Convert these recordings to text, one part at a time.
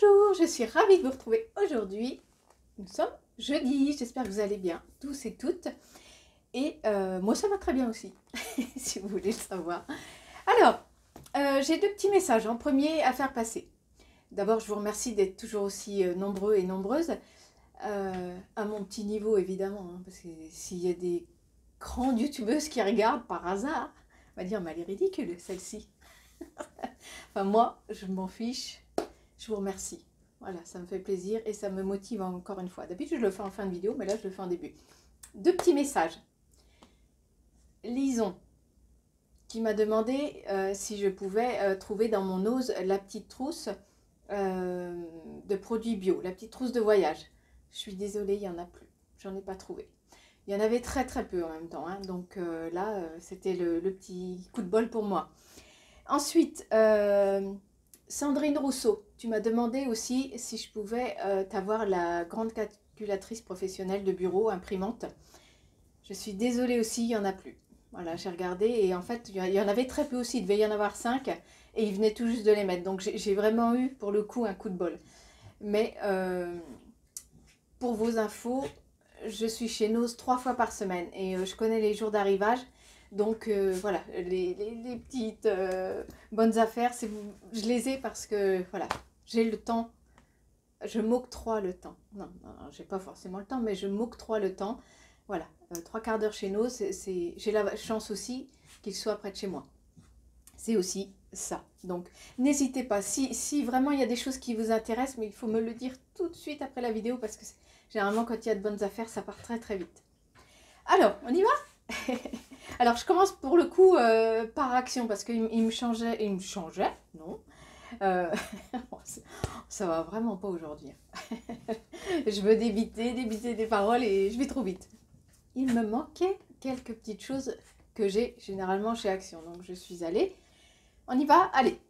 Bonjour, je suis ravie de vous retrouver aujourd'hui. Nous sommes jeudi, j'espère que vous allez bien, tous et toutes. Et moi ça va très bien aussi, si vous voulez le savoir. Alors, j'ai deux petits messages en premier à faire passer. D'abord, je vous remercie d'être toujours aussi nombreux et nombreuses, à mon petit niveau évidemment, hein, parce que s'il y a des grandes youtubeuses qui regardent par hasard, on va dire, mais elle est ridicule celle-ci. Enfin moi, je m'en fiche. Je vous remercie. Voilà, ça me fait plaisir et ça me motive encore une fois. D'habitude, je le fais en fin de vidéo, mais là, je le fais en début. Deux petits messages. Lison, qui m'a demandé si je pouvais trouver dans mon ose la petite trousse de produits bio, la petite trousse de voyage. Je suis désolée, il n'y en a plus. J'en ai pas trouvé. Il y en avait très très peu en même temps. Hein, donc là, c'était le petit coup de bol pour moi. Ensuite, Sandrine Rousseau, tu m'as demandé aussi si je pouvais t'avoir la grande calculatrice professionnelle de bureau imprimante. Je suis désolée aussi, il n'y en a plus. Voilà, j'ai regardé et en fait, il y en avait très peu aussi. Il devait y en avoir 5 et ils venaient tout juste de les mettre. Donc j'ai vraiment eu pour le coup un coup de bol. Mais pour vos infos, je suis chez Nose 3 fois par semaine et je connais les jours d'arrivage. Donc voilà, les petites bonnes affaires, je les ai parce que voilà, j'ai le temps, je m'octroie le temps. Non, j'ai pas forcément le temps, mais je m'octroie le temps. Voilà, 3/4 d'heure chez nous, j'ai la chance aussi qu'il soit près de chez moi. C'est aussi ça. Donc n'hésitez pas, si vraiment il y a des choses qui vous intéressent, mais il faut me le dire tout de suite après la vidéo parce que généralement quand il y a de bonnes affaires, ça part très très vite. Alors, on y va? Alors, je commence pour le coup par action parce qu'il me changeait, non, ça va vraiment pas aujourd'hui. Je veux débiter des paroles et je vais trop vite. Il me manquait quelques petites choses que j'ai généralement chez Action, donc je suis allée. On y va, allez.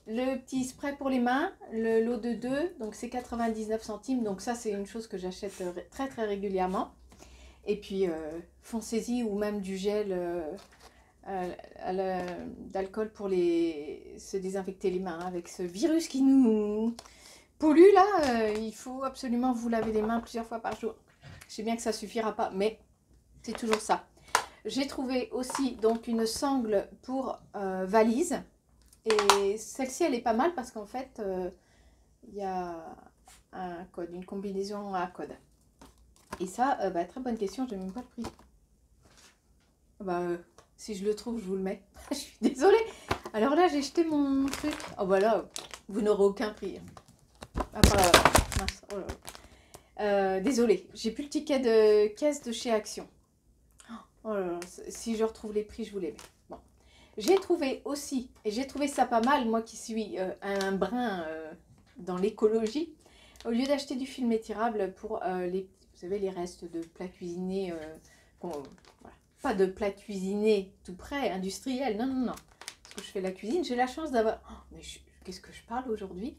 Le petit spray pour les mains, le lot de 2, donc c'est 99 centimes, donc ça c'est une chose que j'achète très très régulièrement. Et puis, foncez-y ou même du gel d'alcool pour se désinfecter les mains. Avec ce virus qui nous pollue là, il faut absolument vous laver les mains plusieurs fois par jour. Je sais bien que ça ne suffira pas, mais c'est toujours ça. J'ai trouvé aussi donc une sangle pour valise. Et celle-ci, elle est pas mal parce qu'en fait, il y a un code, une combinaison à code. Et ça, très bonne question, je n'ai même pas le prix. Si je le trouve, je vous le mets. Je suis désolée. Alors là, j'ai jeté mon truc. Oh bah là, vous n'aurez aucun prix. Ah, mince, oh là là. Désolée, j'ai plus le ticket de caisse de chez Action. Oh là là, si je retrouve les prix, je vous les mets. Bon. J'ai trouvé aussi, et j'ai trouvé ça pas mal, moi qui suis un brin dans l'écologie, au lieu d'acheter du film étirable pour vous savez, les restes de plats cuisinés, voilà. Pas de plats cuisinés tout prêts, industriels, non, non, non. Parce que je fais la cuisine, j'ai la chance d'avoir... Oh, mais qu'est-ce que je parle aujourd'hui?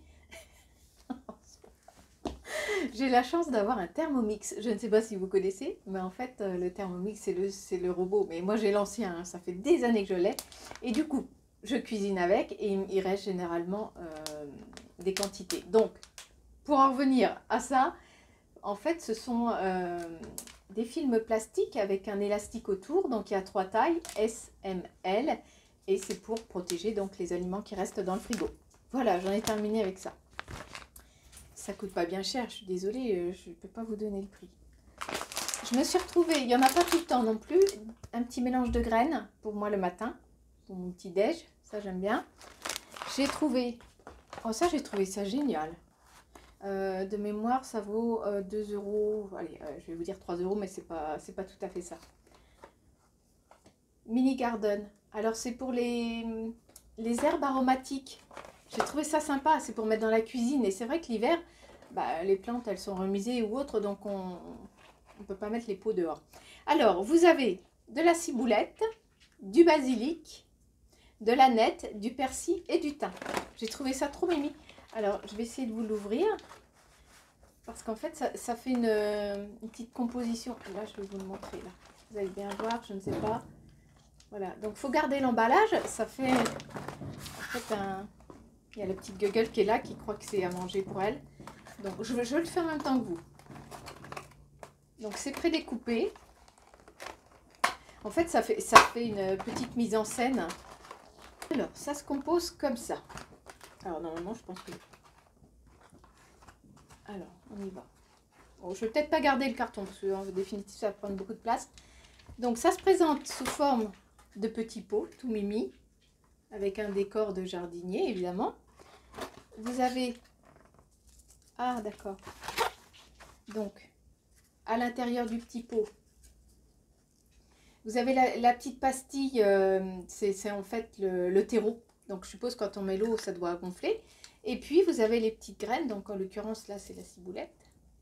J'ai la chance d'avoir un Thermomix. Je ne sais pas si vous connaissez, mais en fait, le Thermomix, c'est le robot. Mais moi, j'ai l'ancien, hein, ça fait des années que je l'ai. Et du coup, je cuisine avec et il reste généralement des quantités. Donc, pour en revenir à ça, en fait, ce sont des films plastiques avec un élastique autour. Donc, il y a 3 tailles, S, M, L. Et c'est pour protéger donc les aliments qui restent dans le frigo. Voilà, j'en ai terminé avec ça. Ça coûte pas bien cher, je suis désolée, je ne peux pas vous donner le prix. Je me suis retrouvée, il n'y en a pas tout le temps non plus, un petit mélange de graines pour moi le matin, pour mon petit déj, ça j'aime bien. J'ai trouvé, oh ça j'ai trouvé ça génial. De mémoire, ça vaut 2 €. Allez, je vais vous dire 3 €, mais c'est pas tout à fait ça. Mini Garden. Alors, c'est pour les herbes aromatiques. J'ai trouvé ça sympa. C'est pour mettre dans la cuisine. Et c'est vrai que l'hiver, les plantes, elles sont remisées ou autres. Donc, on ne peut pas mettre les pots dehors. Alors, vous avez de la ciboulette, du basilic, de l'aneth, du persil et du thym. J'ai trouvé ça trop mimi. Alors, je vais essayer de vous l'ouvrir. Parce qu'en fait, ça fait une petite composition. Là, je vais vous le montrer. Là. Vous allez bien voir, je ne sais pas. Voilà. Donc, il faut garder l'emballage. Ça fait en fait Il y a la petite gueule qui est là, qui croit que c'est à manger pour elle. Donc je le fais en même temps que vous. Donc c'est prédécoupé. En fait, ça fait une petite mise en scène. Alors, ça se compose comme ça. Alors normalement, je pense que... Alors, on y va. Bon, je vais peut-être pas garder le carton, parce que en définitive, ça va prendre beaucoup de place. Donc ça se présente sous forme de petits pots, tout mimi, avec un décor de jardinier, évidemment. Vous avez... Ah, d'accord. Donc, à l'intérieur du petit pot, vous avez la petite pastille, c'est en fait le terreau. Donc, je suppose quand on met l'eau, ça doit gonfler. Et puis, vous avez les petites graines. Donc, en l'occurrence, là, c'est la ciboulette.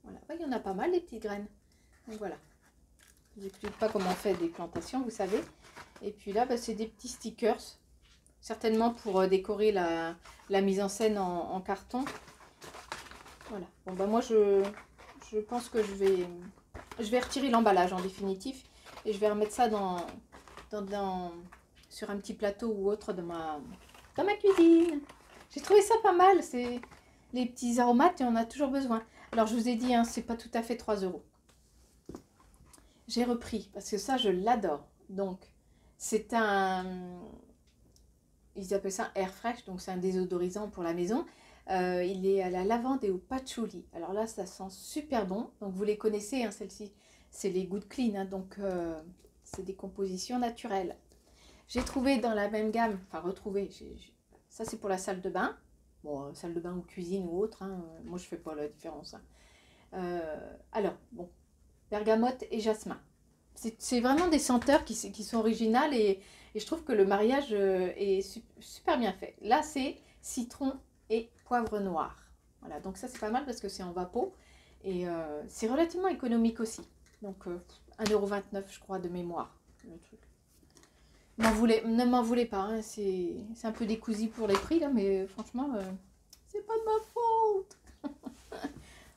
Voilà. Ouais, il y en a pas mal, les petites graines. Donc, voilà. Je vous explique pas comment on fait des plantations, vous savez. Et puis là, bah, c'est des petits stickers. Certainement pour décorer la mise en scène en carton. Voilà. Bon, bah, moi, je pense que je vais retirer l'emballage en définitif. Et je vais remettre ça sur un petit plateau ou autre dans ma cuisine. J'ai trouvé ça pas mal. C'est les petits aromates et on a toujours besoin. Alors je vous ai dit, hein, c'est pas tout à fait 3 €. J'ai repris parce que ça je l'adore. Donc c'est ils appellent ça air fresh, donc c'est un désodorisant pour la maison. Il est à la lavande et au patchouli. Alors là ça sent super bon. Donc vous les connaissez, hein, celles-ci. C'est les Good Clean, hein, donc c'est des compositions naturelles. J'ai trouvé dans la même gamme, enfin retrouvé, ça c'est pour la salle de bain. Bon, salle de bain ou cuisine ou autre, hein, moi je fais pas la différence. Hein. Alors, bon, bergamote et jasmin. C'est vraiment des senteurs qui sont originales et je trouve que le mariage est super bien fait. Là c'est citron et poivre noir. Voilà, donc ça c'est pas mal parce que c'est en vapeau et c'est relativement économique aussi. Donc 1,29 € je crois de mémoire, le truc. Ne m'en voulez pas, hein, c'est un peu décousu pour les prix là, mais franchement, c'est pas de ma faute.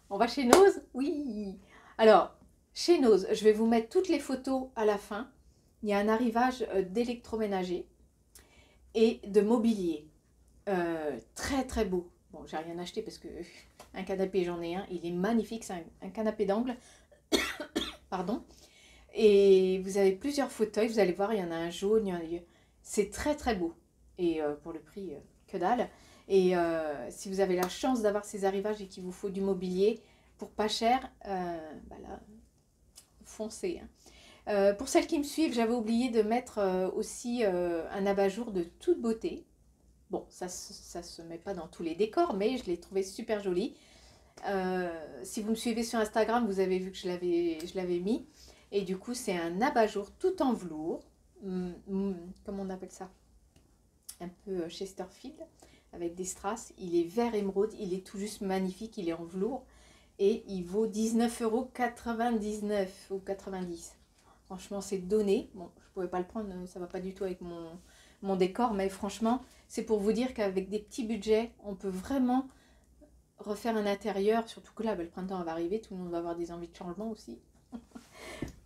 On va chez Nose? Oui. Alors, chez Nose, je vais vous mettre toutes les photos à la fin. Il y a un arrivage d'électroménager et de mobilier. Très très beau. Bon, j'ai rien acheté parce que un canapé, j'en ai un. Il est magnifique, c'est un canapé d'angle. Pardon. Et vous avez plusieurs fauteuils, vous allez voir, il y en a un jaune, c'est très très beau. Et pour le prix, que dalle. Et si vous avez la chance d'avoir ces arrivages et qu'il vous faut du mobilier pour pas cher, bah là, foncez. Hein. Pour celles qui me suivent, j'avais oublié de mettre aussi un abat-jour de toute beauté. Bon, ça se met pas dans tous les décors, mais je l'ai trouvé super joli. Si vous me suivez sur Instagram, vous avez vu que je l'avais mis. Et du coup, c'est un abat-jour tout en velours. Comment on appelle ça? Un peu Chesterfield, avec des strass. Il est vert émeraude, il est tout juste magnifique, il est en velours. Et il vaut 19,99 € ou 90. Franchement, c'est donné. Bon, je ne pouvais pas le prendre, ça ne va pas du tout avec mon décor. Mais franchement, c'est pour vous dire qu'avec des petits budgets, on peut vraiment refaire un intérieur. Surtout que là, le printemps va arriver, tout le monde va avoir des envies de changement aussi.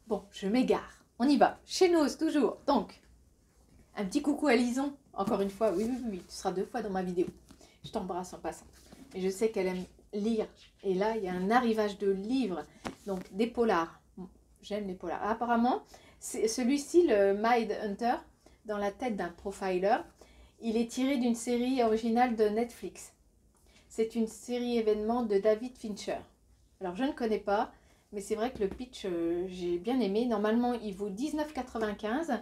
Bon, je m'égare. On y va. Chez Nose, toujours. Donc, un petit coucou à Lison. Encore une fois, oui, tu seras 2 fois dans ma vidéo. Je t'embrasse en passant. Et je sais qu'elle aime lire. Et là, il y a un arrivage de livres. Donc, des polars. J'aime les polars. Apparemment, celui-ci, le Mind Hunter, dans la tête d'un profiler, il est tiré d'une série originale de Netflix. C'est une série événement de David Fincher. Alors, je ne connais pas. Mais c'est vrai que le pitch, j'ai bien aimé. Normalement, il vaut 19,95 €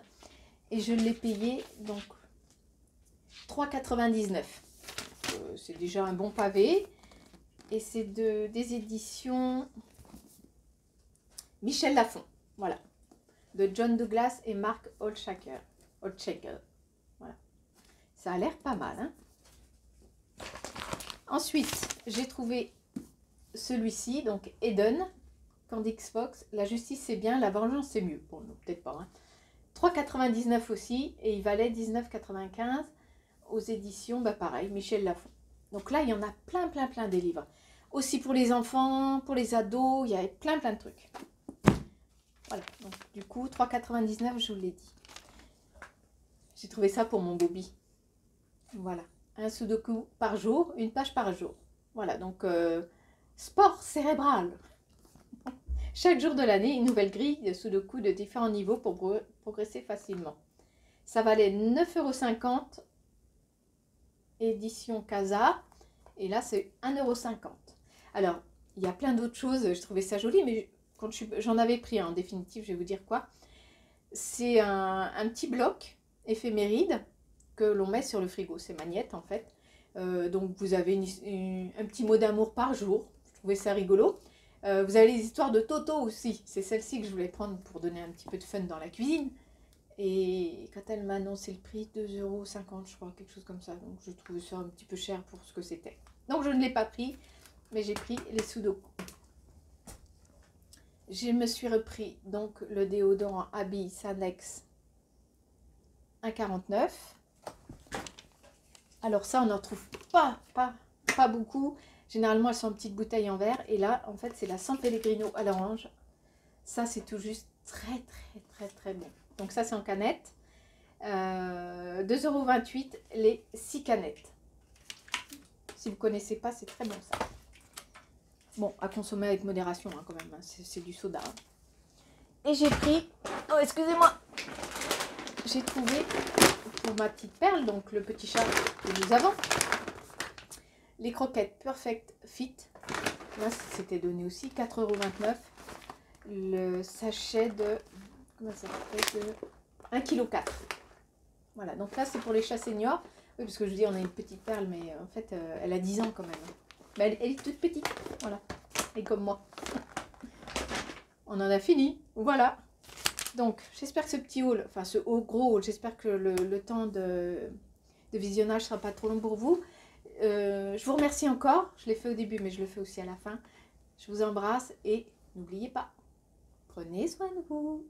et je l'ai payé donc 3,99 €. C'est déjà un bon pavé. Et c'est des éditions Michel Lafon. Voilà. De John Douglas et Mark Oldshaker. Voilà. Ça a l'air pas mal. Hein. Ensuite, j'ai trouvé celui-ci, donc Eden. Candy Fox, la justice c'est bien, la vengeance c'est mieux. Bon, non, peut-être pas. Hein. 3,99 € aussi, et il valait 19,95 € aux éditions, bah pareil, Michel Lafon. Donc là, il y en a plein des livres. Aussi pour les enfants, pour les ados, il y a plein de trucs. Voilà, donc du coup, 3,99 €, je vous l'ai dit. J'ai trouvé ça pour mon Bobby. Voilà, un sudoku par jour, une page par jour. Voilà, donc sport cérébral. Chaque jour de l'année, une nouvelle grille de sudoku de différents niveaux pour progresser facilement. Ça valait 9,50 €, édition Casa, et là c'est 1,50 €. Alors, il y a plein d'autres choses, je trouvais ça joli, mais quand j'en avais pris en définitive, je vais vous dire quoi. C'est un petit bloc éphéméride que l'on met sur le frigo, c'est magnète en fait. Donc vous avez un petit mot d'amour par jour, je trouvais ça rigolo. Vous avez les histoires de Toto aussi, c'est celle-ci que je voulais prendre pour donner un petit peu de fun dans la cuisine. Et quand elle m'a annoncé le prix, 2,50 € je crois, quelque chose comme ça. Donc je trouvais ça un petit peu cher pour ce que c'était. Donc je ne l'ai pas pris, mais j'ai pris les sudoku. Je me suis repris donc le déodorant Abby Sanex 1,49 €. Alors ça, on n'en trouve pas beaucoup. Généralement, elles sont en petites bouteilles en verre. Et là, en fait, c'est la San Pellegrino à l'orange. Ça, c'est tout juste très bon. Donc ça, c'est en canette. 2,28 € les 6 canettes. Si vous ne connaissez pas, c'est très bon ça. Bon, à consommer avec modération hein, quand même. Hein. C'est du soda. Hein. Et j'ai pris... Oh, excusez-moi. J'ai trouvé pour ma petite perle, donc le petit chat que nous avons, les croquettes Perfect Fit. Là, c'était donné aussi 4,29 €. Le sachet de... Comment ça s'appelle, de 1,4 kg. Voilà, donc là, c'est pour les chats seniors. Oui, parce que je vous dis, on a une petite perle, mais en fait, elle a 10 ans quand même. Mais elle est toute petite, voilà. Et comme moi. On en a fini, voilà. Donc, j'espère que ce petit haul, enfin ce gros haul, j'espère que le temps de visionnage ne sera pas trop long pour vous. Je vous remercie encore. Je l'ai fait au début, mais je le fais aussi à la fin. Je vous embrasse et n'oubliez pas, prenez soin de vous.